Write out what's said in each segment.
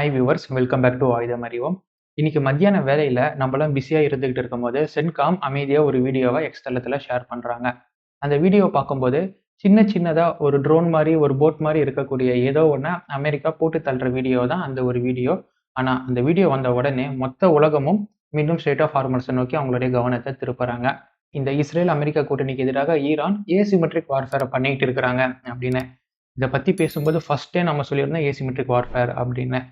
Hi viewers, welcome back to Ayudham Arivom. இன்னைக்கு மத்தியான வேலையில் நம்மளாம் பிஸியாக இருந்துகிட்டு இருக்கும்போது சென்காம் அமைதியாக ஒரு வீடியோவை எக்ஸ் தளத்தில் ஷேர் பண்ணுறாங்க. அந்த வீடியோவை பார்க்கும்போது சின்னதாக ஒரு ட்ரோன் மாதிரி ஒரு போட் மாதிரி இருக்கக்கூடிய ஏதோ ஒன்று அமெரிக்கா போட்டு தள்ளுற வீடியோ தான் அந்த ஒரு வீடியோ. ஆனால் அந்த வீடியோ வந்த உடனே மொத்த உலகமும் மீண்டும் ஸ்டேட் ஆஃப் ஹார்மர்ஸை நோக்கி அவங்களுடைய கவனத்தை திருப்புறாங்க. இந்த இஸ்ரேல் அமெரிக்கா கூட்டணிக்கு எதிராக ஈரான் ஏசிமெட்ரிக் வார்ஃபேரை பண்ணிட்டு இருக்கிறாங்க அப்படின்னு. இதை பற்றி பேசும்போது ஃபர்ஸ்டே நம்ம சொல்லியிருந்தோம் ஏசிமெட்ரிக் வார்ஃபேர் அப்படின்னு.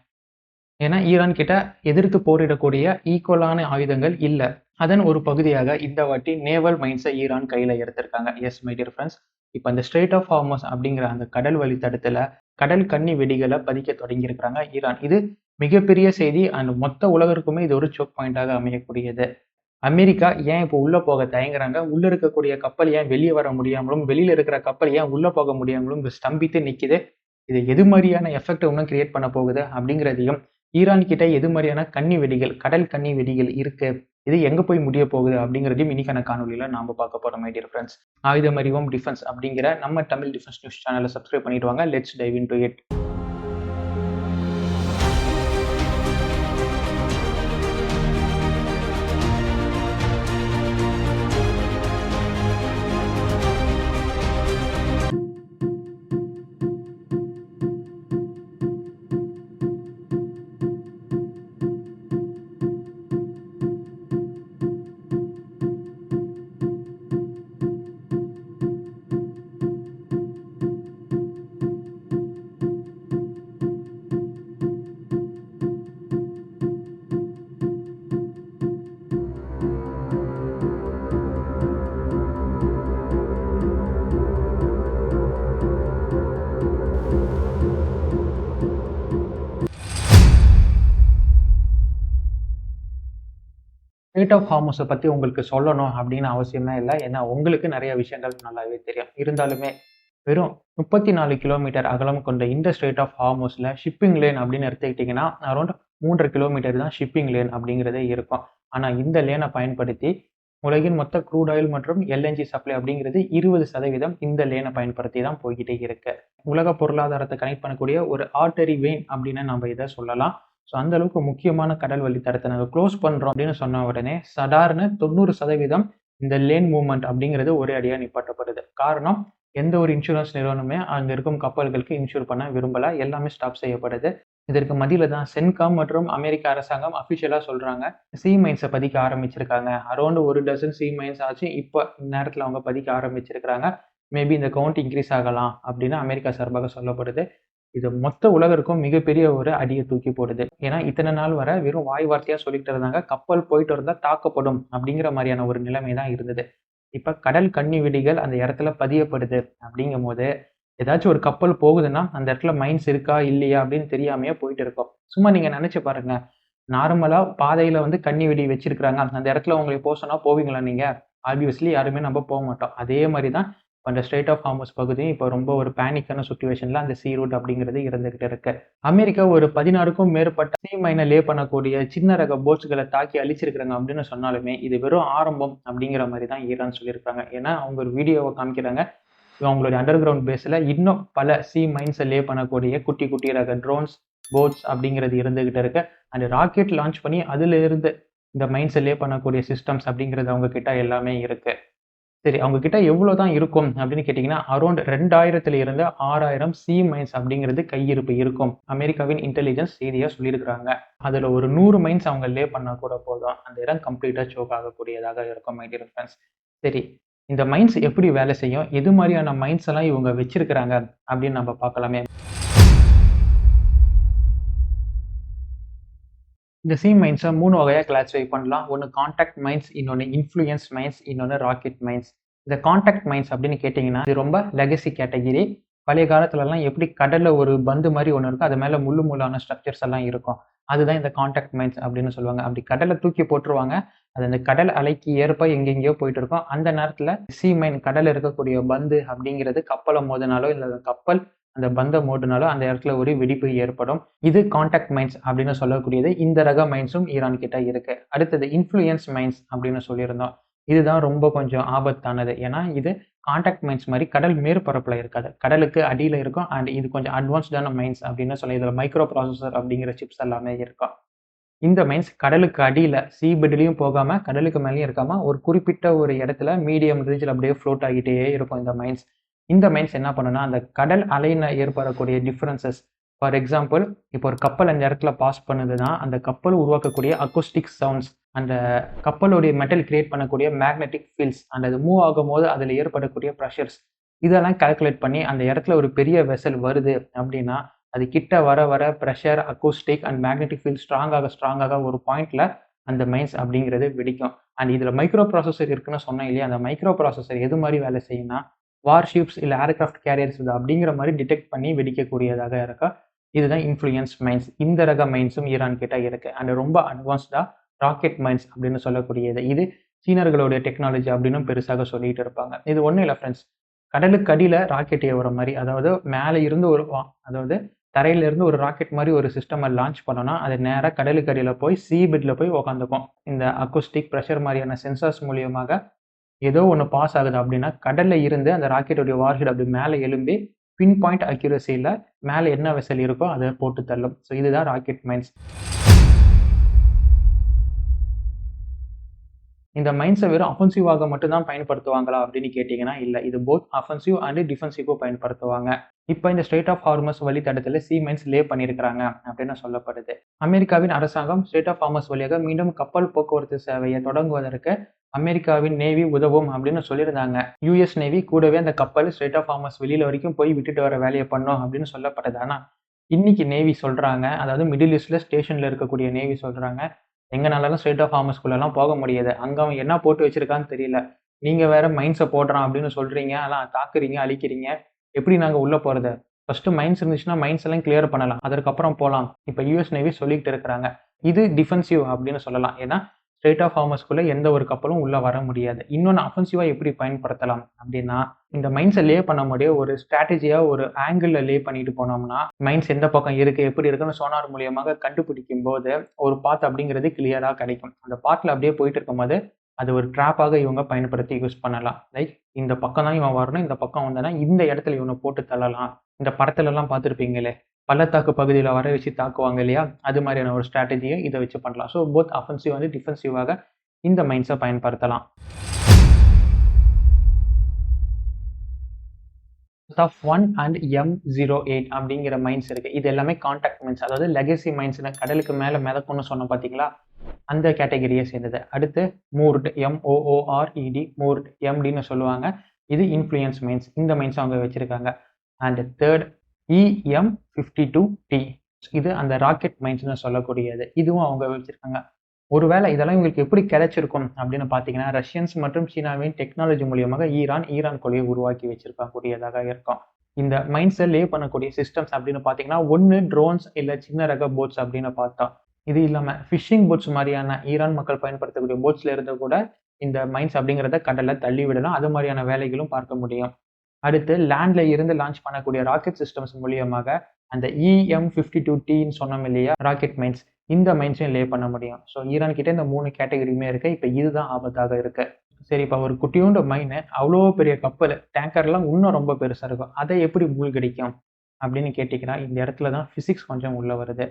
ஏன்னா ஈரான் கிட்ட எதிர்த்து போரிடக்கூடிய ஈக்குவலான ஆயுதங்கள் இல்லை. அதன் ஒரு பகுதியாக இந்த வாட்டி நேவல் மைன்ஸை ஈரான் கையில் எடுத்திருக்காங்க. எஸ் மை டியர் ஃப்ரெண்ட்ஸ், இப்போ அந்த ஸ்ட்ரெயிட் ஆஃப் ஹார்மஸ் அப்படிங்கிற அந்த கடல் வழித்தடத்தில் கடல் கன்னி வெடிகளை பதிக்க தொடங்கியிருக்கிறாங்க ஈரான். இது மிகப்பெரிய செய்தி அண்ட் மொத்த உலகிற்குமே இது ஒரு சோக் பாயிண்டாக அமையக்கூடியது. அமெரிக்கா ஏன் இப்போ உள்ள போக தயங்குறாங்க, உள்ள இருக்கக்கூடிய கப்பல் ஏன் வெளியே வர முடியாமலும், வெளியில இருக்கிற கப்பல் ஏன் உள்ள போக முடியாமலும் ஸ்தம்பித்து நிற்குது, இது எது மாதிரியான எஃபெக்ட் இன்னும் கிரியேட் பண்ண போகுது அப்படிங்கிறதையும், ஈரான் கிட்ட எது மாதிரியான கன்னி வெடிகள், கடல் கன்னி வெடிகள் இருக்கு, இது எங்க போய் முடிய போகுது அப்படிங்கிறதையும் இன்னைக்கான காணொலியில நாம பார்க்க போறோம் மை டியர் ஃப்ரெண்ட்ஸ். ஆயுதம் அறிவோம் டிஃபென்ஸ் அப்படிங்கிற நம்ம தமிழ் டிஃபென்ஸ் நியூஸ் சேனலை சப்ஸ்கிரைப் பண்ணிட்டு வாங்க. Let's dive into it. Strait of ஹார்மஸை பற்றி உங்களுக்கு சொல்லணும் அப்படின்னு அவசியமே இல்லை. ஏன்னா உங்களுக்கு நிறைய விஷயங்கள் நல்லாவே தெரியும். இருந்தாலுமே வெறும் 34 கிலோமீட்டர் அகலம் கொண்ட இந்த ஸ்ட்ரெயிட் ஆஃப் ஹார்மஸில் ஷிப்பிங் லேன் அப்படின்னு எடுத்துக்கிட்டிங்கன்னா அரௌண்ட் 3.5 கிலோமீட்டர் தான் ஷிப்பிங் லேன் அப்படிங்கிறதே இருக்கும். ஆனால் இந்த லேனை பயன்படுத்தி உலகின் மொத்த க்ரூட் ஆயில் மற்றும் எல்என்ஜி சப்ளை அப்படிங்கிறது 20% இந்த லேனை பயன்படுத்தி தான் போய்கிட்டே இருக்கு. உலக பொருளாதாரத்தை கனெக்ட் பண்ணக்கூடிய ஒரு ஆர்டரி வெயின் அப்படின்னு நம்ம இதை சொல்லலாம். ஸோ அந்த அளவுக்கு முக்கியமான கடல் வழி தரத்தை நாங்கள் க்ளோஸ் பண்ணுறோம் அப்படின்னு சொன்ன உடனே சாதாரண 90% இந்த லேன் மூவ்மெண்ட் அப்படிங்கிறது ஒரே அடியாக நிப்பாட்டப்படுது. காரணம், எந்த ஒரு இன்சூரன்ஸ் நிறுவனமே அங்கே இருக்கும் கப்பல்களுக்கு இன்சூர் பண்ண விரும்பலை, எல்லாமே ஸ்டாப் செய்யப்படுது. இதற்கு மத்தியில் தான் சென்காம் மற்றும் அமெரிக்க அரசாங்கம் அஃபிஷியலாக சொல்கிறாங்க சி மைன்ஸை பதிக்க ஆரம்பிச்சிருக்காங்க. அரௌண்ட் 1 டசன் சி மைன்ஸ் ஆச்சு இப்போ நேரத்தில் அவங்க பதிக்க ஆரம்பிச்சிருக்கிறாங்க. மேபி இந்த கவுண்ட் இன்க்ரீஸ் ஆகலாம் அப்படின்னு அமெரிக்கா சார்பாக சொல்லப்படுது. இது மொத்த உலகிற்கும் மிகப்பெரிய ஒரு அடியை தூக்கி போடுது. ஏன்னா இத்தனை நாள் வர வெறும் வாய் வார்த்தையாக சொல்லிட்டு இருந்தாங்க கப்பல் போயிட்டு இருந்தால் தாக்கப்படும் அப்படிங்கிற மாதிரியான ஒரு நிலைமை தான் இருந்தது. இப்போ கடல் கன்னி வெடிகள் அந்த இடத்துல பதியப்படுது அப்படிங்கும் போது ஏதாச்சும் ஒரு கப்பல் போகுதுன்னா அந்த இடத்துல மைன்ஸ் இருக்கா இல்லையா அப்படின்னு தெரியாமையே போயிட்டு இருக்கோம். சும்மா நீங்கள் நினச்சி பாருங்க, நார்மலாக பாதையில் வந்து கன்னி வெடி வச்சிருக்கிறாங்க, அந்த இடத்துல உங்களை போக சொன்னால் போவீங்களா நீங்கள்? ஆப்வியஸ்லி யாருமே நம்ம போக மாட்டோம். அதே மாதிரி தான் அந்த ஸ்ட்ரெயிட் ஆஃப் ஹார்மஸ் பகுதியும் இப்போ ரொம்ப ஒரு பேனிக்கான சுச்சுவேஷனில் அந்த சி ரூட் அப்படிங்கிறது இருந்துகிட்டு இருக்கு. அமெரிக்கா ஒரு 16க்கும் மேற்பட்ட சி மைனை லே பண்ணக்கூடிய சின்ன ரக போட்ஸ்களை தாக்கி அழிச்சிருக்கிறாங்க அப்படின்னு சொன்னாலுமே இது வெறும் ஆரம்பம் அப்படிங்கிற மாதிரி தான் ஈரான் சொல்லியிருக்காங்க. ஏன்னா அவங்க ஒரு வீடியோவை காமிக்கிறாங்க, அவங்களுடைய அண்டர் கிரவுண்ட் பேஸில் இன்னும் பல சி மைன்ஸை லே பண்ணக்கூடிய குட்டி குட்டி ரக ட்ரோன்ஸ் போட்ஸ் அப்படிங்கிறது இருந்துகிட்டு இருக்கு. அந்த ராக்கெட் லான்ச் பண்ணி அதுல இருந்து இந்த மைன்ஸை லே பண்ணக்கூடிய சிஸ்டம்ஸ் அப்படிங்கிறது அவங்க கிட்ட எல்லாமே இருக்கு. சரி, அவங்க கிட்ட எவ்வளவுதான் இருக்கும் அப்படின்னு கேட்டீங்கன்னா அரௌண்ட் 2000 இருந்து 6000 சி மைன்ஸ் அப்படிங்கிறது கையிருப்பு இருக்கும். அமெரிக்காவின் இன்டெலிஜென்ஸ் செய்தியா சொல்லியிருக்கிறாங்க. அதுல ஒரு 100 மைன்ஸ் அவங்க லே பண்ண கூட போதும், அந்த இடம் கம்ப்ளீட்டா சோக் ஆகக்கூடியதாக இருக்கும் மை டியர் ஃப்ரெண்ட்ஸ். சரி, இந்த மைன்ஸ் எப்படி வேலை செய்யும், எது மாதிரியான மைன்ஸ் எல்லாம் இவங்க வச்சிருக்கிறாங்க அப்படின்னு நம்ம பார்க்கலாமே. இந்த சி மைன்ஸை 3 வகையாக கிளாஸிஃபை பண்ணலாம். ஒன்று கான்டாக்ட் மைன்ஸ், இன்னொன்று இன்ஃப்ளூயன்ஸ் மைன்ஸ், இன்னொன்று ராக்கெட் மைன்ஸ். இந்த கான்டாக்ட் மைன்ஸ் அப்படின்னு கேட்டிங்கன்னா இது ரொம்ப லெகசி கேட்டகிரி. பழைய காலத்துலலாம் எப்படி கடலில் ஒரு பந்து மாதிரி ஒன்று இருக்கும், அது மேலே முள்ளான ஸ்ட்ரக்சர்ஸ் எல்லாம் இருக்கும், அதுதான் இந்த கான்டாக்ட் மைன்ஸ் அப்படின்னு சொல்லுவாங்க. அப்படி கடலை தூக்கி போட்டுருவாங்க, அது அந்த கடல் அலைக்கு ஏற்ப எங்கெங்கேயோ போயிட்டு இருக்கும். அந்த நேரத்தில் சி மைன் கடலில் இருக்கக்கூடிய பந்து அப்படிங்கிறது கப்பலை மோதினாலோ இல்லை கப்பல் அந்த பந்த மோடினாலோ அந்த இடத்துல ஒரு வெடிப்பு ஏற்படும். இது கான்டாக்ட் மைன்ஸ் அப்படின்னு சொல்லக்கூடியது. இந்த ரக மைன்ஸும் ஈரான் கிட்ட இருக்கு. அடுத்தது இன்ஃப்ளூயன்ஸ் மைன்ஸ் அப்படின்னு சொல்லியிருந்தோம். இதுதான் ரொம்ப கொஞ்சம் ஆபத்தானது. ஏன்னா, இது கான்டாக்ட் மைன்ஸ் மாரி கடல் மேற்பரப்புல இருக்காது. கடலுக்கு அடியில இருக்கும். அண்ட் இது கொஞ்சம் அட்வான்ஸ்டான மைன்ஸ் அப்படின்னு சொல்லலாம். இதுல மைக்ரோ ப்ராசஸர் அப்படிங்கிற சிப்ஸ் எல்லாமே இருக்கும். இந்த மைன்ஸ் கடலுக்கு அடியில சீ பெட்லயும் போகாம, கடலுக்கு மேலயும் இருக்காம, ஒரு குறிப்பிட்ட ஒரு இடத்துல மீடியம் ரேஞ்ச்ல அப்படியே ஃப்ளோட் ஆகிட்டே இருக்கும் இந்த மைன்ஸ். இந்த மைன்ஸ் என்ன பண்ணும்னா, அந்த கடல் அலையில ஏற்படக்கூடிய டிஃபரன்சஸ் ஃபார் எக்ஸாம்பிள், இப்போ ஒரு கப்பல் அந்த இடத்துல பாஸ் பண்ணுதுன்னா, அந்த கப்பல் உருவாக்கக்கூடிய அக்கோஸ்டிக் சவுண்ட்ஸ், அந்த கப்பலுடைய மெட்டல் கிரியேட் பண்ணக்கூடிய மேக்னெட்டிக் ஃபீல்ட்ஸ், அண்ட் அது மூவ் ஆகும்போது அதில ஏற்படக்கூடிய பிரஷர்ஸ், இதெல்லாம் கால்குலேட் பண்ணி அந்த இடத்துல ஒரு பெரிய வெசல் வருது அப்படின்னா, அது கிட்ட வர வர pressure, acoustic and magnetic field strong ஆக ஒரு பாயிண்ட்ல அந்த மைன்ஸ் அப்படிங்கிறது வெடிக்கும். அண்ட் இதுல மைக்ரோ ப்ராசஸர் இருக்குன்னு சொன்னேன் இல்லையா? அந்த மைக்ரோ ப்ராசஸர் எது மாரி வேலை செய்யும்னா, வார்ஷிப்ஸ் இல்ல ஏர்கிராஃப்ட் கேரியர்ஸ் இது அப்படிங்கிற மாரி டிடெக்ட் பண்ணி வெடிக்கக்கூடியதாக இருக்கும். இதுதான் இன்ஃப்ளூயன்ஸ் மைன்ஸ். இந்த ரக மைன்ஸும் ஈரான் கிட்ட இருக்கு. அண்ட் ரொம்ப அட்வான்ஸ்டா ராக்கெட் மைன்ஸ் அப்படின்னு சொல்லக்கூடியது. இது சீனர்களுடைய டெக்னாலஜி அப்படின்னும் பெருசாக சொல்லிட்டு இருப்பாங்க. இது ஒண்ணும் இல்ல ஃபிரெண்ட்ஸ். கடலுக்கு அடியில ராக்கெட் ஏவுற மாரி, அதாவது மேல இருந்து அதாவது தரையில இருந்து ஒரு ராக்கெட் மாரி ஒரு சிஸ்டம லான்ச் பண்ணோம்னா, அது நேரா கடலுக்கு அடியில போய் சீ பெட்ல போய் உட்காந்துக்கும். இந்த அக்கோஸ்டிக் பிரஷர் மாரியான சென்சார்ஸ் மூலியமாக ஏதோ ஒண்ணு பாஸ் ஆகுது அப்படின்னா, கடல்ல இருந்து அந்த ராக்கெட்டுடைய வார்ஹெட் அப்படி மேல எழும்பி, பின் பாயிண்ட் அக்யூரசில மேல என்ன வெசல் இருக்கோ அத போட்டு தள்ளும். ஸோ இதுதான் ராக்கெட் மைன்ஸ். இந்த மைண்ட்ஸ வெறும் அஃபென்சிவாக மட்டும் தான் பயன்படுத்துவாங்களா அப்படின்னு கேட்டீங்கன்னா, இல்ல. இது போத் அஃபென்சிவ் அண்ட் டிஃபென்சிவ்க்கும் பயன்படுத்துவாங்க. இப்ப இந்த ஸ்ட்ரெய்ட் ஆஃப் ஹார்மஸ் வழித்தடத்துல சீ மைன்ஸ் லே பண்ணியிருக்கிறாங்க அப்படின்னு சொல்லப்படுது. அமெரிக்காவின் அரசாங்கம் ஸ்ட்ரெய்ட் ஆஃப் ஹார்மஸ் வழியாக மீண்டும் கப்பல் போக்குவரத்து சேவையை தொடங்குவதற்கு அமெரிக்காவின் நேவி உதவும் அப்படின்னு சொல்லியிருந்தாங்க. யுஎஸ் நேவி கூடவே அந்த கப்பல் ஸ்ட்ரெய்ட் ஆஃப் ஹார்மஸ் வெளியில வரைக்கும் போய் விட்டுட்டு வர வேலையை பண்ணும் அப்படின்னு சொல்லப்பட்டது. ஆனா, இன்னைக்கு நேவி சொல்றாங்க, அதாவது மிடில் ஈஸ்ட்ல ஸ்டேஷன்ல இருக்கக்கூடிய நேவி சொல்றாங்க, எங்கனாலலாம் ஸ்ட்ரெய்ட் ஆஃப் ஹார்மஸ்குள்ளலாம் போக முடியாது. அங்க அவன் என்ன போட்டு வச்சிருக்கான்னு தெரியல. நீங்க வேற மைன்ஸ போடுறான் அப்படின்னு சொல்றீங்க. ஆனா தாக்குறீங்க, அழிக்கிறீங்க. எப்படி நாங்க உள்ள போறது? ஃபர்ஸ்ட் மைன்ஸ் இருந்துச்சுன்னா மைன்ஸ் எல்லாம் கிளியர் பண்ணலாம். அதற்கப்புறம் போலாம். இப்ப யுஎஸ் நேவி சொல்லிட்டு இருக்கிறாங்க. இது டிஃபென்சிவ் அப்படின்னு சொல்லலாம். ஏன்னா ஸ்ட்ரெய்ட் ஆஃப் ஹார்மஸ்குள்ள எந்த ஒரு கப்பலும் உள்ள வர முடியாது. இன்னொன்னு அஃபென்சிவா எப்படி பயன்படுத்தலாம் அப்படின்னா, இந்த மைன்ஸ லே பண்ண முடிய ஒரு ஸ்ட்ராட்டஜியா ஒரு ஆங்கிள்ல லே பண்ணிட்டு போனோம்னா, மைன்ஸ் எந்த பக்கம் இருக்கு, எப்படி இருக்குன்னு சோனார் மூலியமாக கண்டுபிடிக்கும்போது, ஒரு பாத் அப்படிங்கிறது கிளியரா கிடைக்கும். அந்த பாத்ல அப்படியே போயிட்டு இருக்கும்போது, அது ஒரு ட்ராப்பாக இவங்க பயன்படுத்தி யூஸ் பண்ணலாம். லைக் இந்த பக்கம் தான் இவன் வரணும், இந்த பக்கம் வந்தானா இந்த இடத்துல இவன போட்டு தள்ளலாம். இந்த படத்துலலாம் பார்த்துருப்பீங்களே, பள்ளத்தாக்கு பகுதியில வர வச்சு தாக்குவாங்க இல்லையா? அது மாதிரியான ஒரு ஸ்ட்ராட்டஜிய இத வச்சு பண்ணலாம். ஸோ போத் அஃபென்சிவ் அண்ட் டிஃபென்சிவாக இந்த மைன்ஸ பயன்படுத்தலாம். ஆஃப் 1 அண்ட் M08 அப்படிங்கிற மைன்ஸ் இருக்கு. இது எல்லாமே கான்டாக்ட் மைன்ஸ். அதாவது லெகசி மைன்ஸ்னு கடலுக்கு மேல மிதக்கும்னு சொன்னோம் பார்த்தீங்களா? அந்த கேட்டகரியை சேர்ந்தது. அடுத்து மூர்ட் MOORED மூர்ட் MDன்னு சொல்லுவாங்க. இது இன்ஃப்ளூயன்ஸ் மைன்ஸ். இந்த மைன்ஸ் அவங்க வச்சிருக்காங்க. அண்ட் தேர்ட் EM52T இது அந்த ராக்கெட் மைன்ஸ்னு சொல்லக்கூடியது. இதுவும் அவங்க வச்சிருக்காங்க. ஒருவேளை இதெல்லாம் இவங்களுக்கு எப்படி கிடைச்சிருக்கும் அப்படின்னு பார்த்தீங்கன்னா, ரஷ்யன்ஸ் மற்றும் சீனாவின் டெக்னாலஜி மூலியமாக ஈரான் கொள்கையை உருவாக்கி வச்சிருக்கக்கூடியதாக இருக்கும். இந்த மைன்ஸை லே பண்ணக்கூடிய சிஸ்டம்ஸ் அப்படின்னு பார்த்தீங்கன்னா, ஒன்று ட்ரோன்ஸ் இல்ல சின்ன ரக போட்ஸ் அப்படின்னு பார்த்தோம். இது இல்லாம ஃபிஷிங் போட்ஸ் மாரியான ஈரான் மக்கள் பயன்படுத்தக்கூடிய போட்ஸ்ல இருந்து கூட இந்த மைன்ஸ் அப்படிங்கிறத கடல்ல தள்ளி விடலாம். அது மாரியான வேலைகளும் பார்க்க முடியும். அடுத்து லேண்ட்ல இருந்து லான்ச் பண்ணக்கூடிய ராக்கெட் சிஸ்டம்ஸ் மூலியமாக அந்த EM52Tன்னு சொன்னோம் இல்லையா? Rocket mines. இந்த மைன்ஸையும் லே பண்ண முடியும். ஸோ ஈரான் கிட்ட இந்த 3 கேட்டகரியுமே இருக்கு. இப்ப இதுதான் ஆபத்தாக இருக்கு. சரி, இப்ப ஒரு குட்டியூண்டு மைனு அவ்வளோ பெரிய கப்பல், டேங்கர்லாம் இன்னும் ரொம்ப பெருசா இருக்கும். அதை எப்படி மூழ்கடிக்கும் அப்படின்னு கேட்டீங்கன்னா, இந்த இடத்துல தான் பிசிக்ஸ் கொஞ்சம் உள்ள வருது.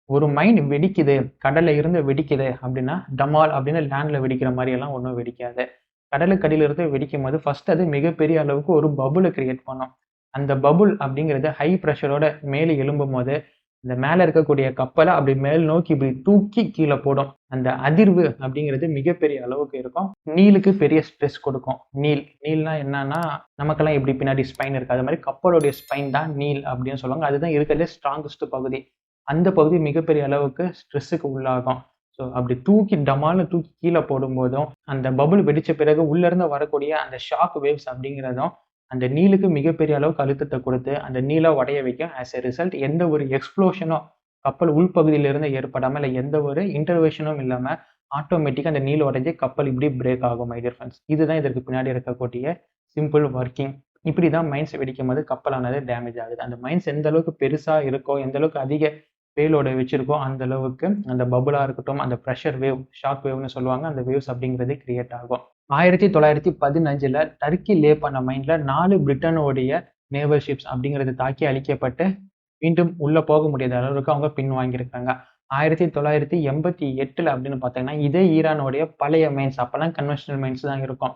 ஒரு மைன் வெடிக்குது, கடல்ல இருந்து வெடிக்குது அப்படின்னா, டமால் அப்படின்னு லேண்ட்ல வெடிக்கிற மாரி எல்லாம் ஒண்ணும் வெடிக்காது. கடலுக்கு அடியில இருந்து வெடிக்கும்போது ஃபர்ஸ்ட் அது மிகப்பெரிய அளவுக்கு ஒரு பபுள கிரியேட் பண்ணும். அந்த பபுள் அப்படிங்கிறது ஹை பிரஷரோட மேலே எழும்பும்போது, இந்த மேல இருக்கக்கூடிய கப்பல அப்படி மேல் நோக்கி இப்படி தூக்கி கீழ போடும். அந்த அதிர்வு அப்படிங்கிறது மிகப்பெரிய அளவுக்கு இருக்கும். நீலுக்கு பெரிய ஸ்ட்ரெஸ் கொடுக்கும். நீல்னா என்னன்னா, நமக்கெல்லாம் எப்படி பின்னாடி ஸ்பைன் இருக்கு. அது மாரி கப்பலுடைய ஸ்பைன் தான் நீல் அப்படின்னு சொல்லுவாங்க. அதுதான் இருக்கிறதுலே ஸ்ட்ராங்கஸ்ட் பகுதி. அந்த பகுதி மிகப்பெரிய அளவுக்கு ஸ்ட்ரெஸ்ஸுக்கு உள்ளாகும். ஸோ அப்படி தூக்கி டமால்னு தூக்கி கீழ போடும்போதும், அந்த பபுள் வெடிச்ச பிறகு உள்ள இருந்து வரக்கூடிய அந்த ஷாக் வேவ்ஸ் அப்படிங்கிறதும், அந்த நீலுக்கு மிகப்பெரிய அளவுக்கு அழுத்தத்த கொடுத்து, அந்த நீல உடைய வைக்கும். ஆஸ் எ ரிசல்ட் எந்த ஒரு எக்ஸ்ப்ளோஷனும் கப்பல் உள்பகுதியில இருந்து ஏற்படாம, இல்ல எந்த ஒரு இன்டர்வென்ஷனும் இல்லாம, ஆட்டோமேட்டிக்கா அந்த நீல் உடைஞ்சு கப்பல் இப்படி பிரேக் ஆகும் மை டியர் ஃபிரெண்ட்ஸ். இதுதான் இதற்கு பின்னாடி இருக்கக்கூடிய சிம்பிள் ஒர்க்கிங். இப்படிதான் மைன்ஸ் வெடிக்கும்போது கப்பலானது டேமேஜ் ஆகுது. அந்த மைன்ஸ் எந்த அளவுக்கு பெருசா இருக்கோ, எந்த அளவுக்கு அதிக பேலோட வச்சிருக்கோ அந்த அளவுக்கு அந்த பபுளா இருக்கட்டும், அந்த பிரஷர் வேவ், ஷாக் வேவ்னு சொல்லுவாங்க. அந்த வேவ்ஸ் அப்படிங்கிறது கிரியேட் ஆகும். 1915ல டர்க்கி லே பண்ண மைன்ல 4 பிரிட்டனுடைய நேவல் ஷிப்ஸ் அப்படிங்கிறது தாக்கி அழிக்கப்பட்டு மீண்டும் உள்ள போக முடியாத அளவுக்கு அவங்க பின்வாங்கியிருக்காங்க. 1988ல அப்படின்னு பார்த்தீங்கன்னா, இதே ஈரானுடைய பழைய மைன்ஸ், அப்பல்லாம் கன்வென்ஷனல் மைன்ஸ் தான் இருக்கும்.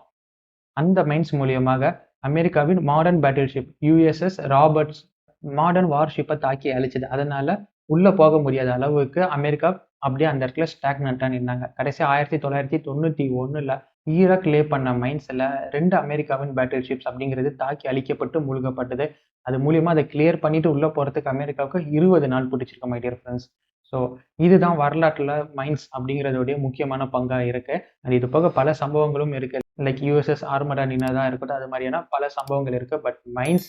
அந்த மைன்ஸ் மூலியமாக அமெரிக்காவின் modern battleship USS Roberts modern வார்ஷிப்பை தாக்கி அழிச்சது. அதனால உள்ள போக முடியாத அளவுக்கு அமெரிக்கா அப்படியே அந்த இடத்துல ஸ்டாக்னண்டா நின்னாங்க. கடைசி 1991ல ஈராக் லே பண்ண மைன்ஸ்ல 2 அமெரிக்காவின் பேட்டில் ஷிப்ஸ் அப்படிங்கிறது தாக்கி அழிக்கப்பட்டு மூழ்கப்பட்டது. அது மூலியமா அதை கிளியர் பண்ணிட்டு உள்ள போறதுக்கு அமெரிக்காவுக்கு 20 நாள் பிடிச்சிருக்கு மை டியர் ஃப்ரெண்ட்ஸ். ஸோ இதுதான் வரலாற்றுல மைன்ஸ் அப்படிங்கிறதுடைய முக்கியமான பங்கா இருக்கு. அண்ட் இது போக பல சம்பவங்களும் இருக்கு. லைக் USS ஆர்மரா நின்னதா இருக்கட்டும், அது மாதிரியான பல சம்பவங்கள் இருக்கு. But mines,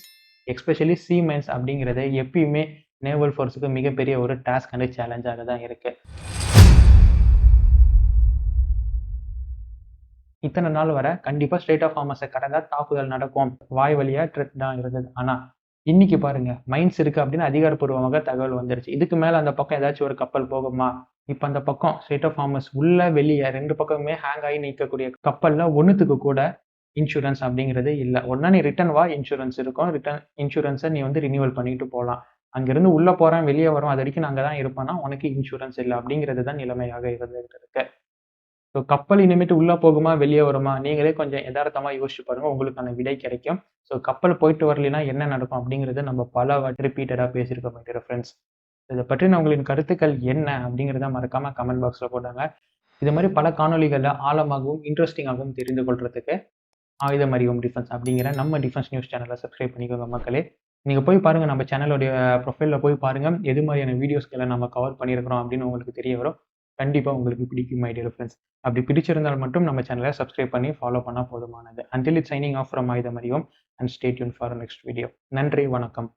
especially sea mines அப்படிங்கிறது எப்பயுமே நேவல் ஃபோர்ஸுக்கு மிகப்பெரிய ஒரு டாஸ்க் அண்ட் சேலஞ்சாக தான் இருக்கு. இத்தனை நாள் வரை கண்டிப்பா ஸ்ட்ரெய்ட் ஆஃப் ஹார்மஸை கடந்தா தாக்குதல் நடக்கும், வாய் வழியா த்ரெட் தான் இருந்தது. ஆனா இன்னைக்கு பாருங்க, மைன்ஸ் இருக்கு அப்படின்னு அதிகாரப்பூர்வமாக தகவல் வந்துருச்சு. இதுக்கு மேல அந்த பக்கம் ஏதாச்சும் ஒரு கப்பல் போகுமா? இப்ப அந்த பக்கம் ஸ்ட்ரெய்ட் ஆஃப் ஹார்மஸ் உள்ள வெளியே 2 பக்கமுமே ஹேங் ஆகி நிற்கக்கூடிய கப்பல்ல ஒண்ணுத்துக்கு கூட இன்சூரன்ஸ் அப்படிங்கிறது இல்ல. ஒன்னா நீ ரிட்டர்ன் வா, இன்சூரன்ஸ் இருக்கும். ரிட்டர்ன் இன்சூரன்ஸை நீ வந்து ரினியூவல் பண்ணிட்டு போகலாம். அங்கிருந்து உள்ள போறேன் வெளியே வரும், அது வரைக்கும் நாங்க தான் இருப்போம்னா உனக்கு இன்சூரன்ஸ் இல்லை அப்படிங்கிறது தான் நிலைமையாக இருந்துகிட்டு இருக்கு. ஸோ கப்பல் இனிமேட்டு உள்ள போகுமா, வெளியே வருமா? நீங்களே கொஞ்சம் எதார்த்தமா யோசிச்சு பாருங்க. உங்களுக்கான விடை கிடைக்கும். ஸோ கப்பல் போயிட்டு வரலைன்னா என்ன நடக்கும் அப்படிங்கிறது நம்ம பல வாட்டி ரிப்பீட்டடா பேசியிருக்கோம் மை டியர் ஃப்ரெண்ட்ஸ். இதை பற்றின உங்களின் கருத்துக்கள் என்ன அப்படிங்கிறத மறக்காம கமெண்ட் பாக்ஸ்ல போட்டாங்க. இது மாதிரி பல காணொலிகள்ல ஆழமாகவும் இன்ட்ரெஸ்டிங்காகவும் தெரிந்து கொள்றதுக்கு ஆயுதம் அறிவோம் டிஃபென்ஸ் அப்படிங்கிற நம்ம டிஃபென்ஸ் நியூஸ் சேனலை சப்ஸ்கிரைப் பண்ணிக்கோங்க மக்களே. நீங்க போய் பாருங்க, நம்ம சேனலோடைய ப்ரொஃபைல்ல போய் பாருங்க, எது மாதிரியான வீடியோஸ்களை நம்ம கவர் பண்ணியிருக்கிறோம் அப்படின்னு உங்களுக்கு தெரிய வரும். கண்டிப்பா உங்களுக்கு பிடிக்கும் மை டியர் ஃப்ரெண்ட்ஸ். அப்படி பிடிச்சிருந்தால் மட்டும் நம்ம சேனலை சப்ஸ்கிரைப் பண்ணி ஃபாலோ பண்ணா போதுமானது. Until it's signing off from ஆயுதம் அறிவோம் and stay tuned for next video. நன்றி, வணக்கம்.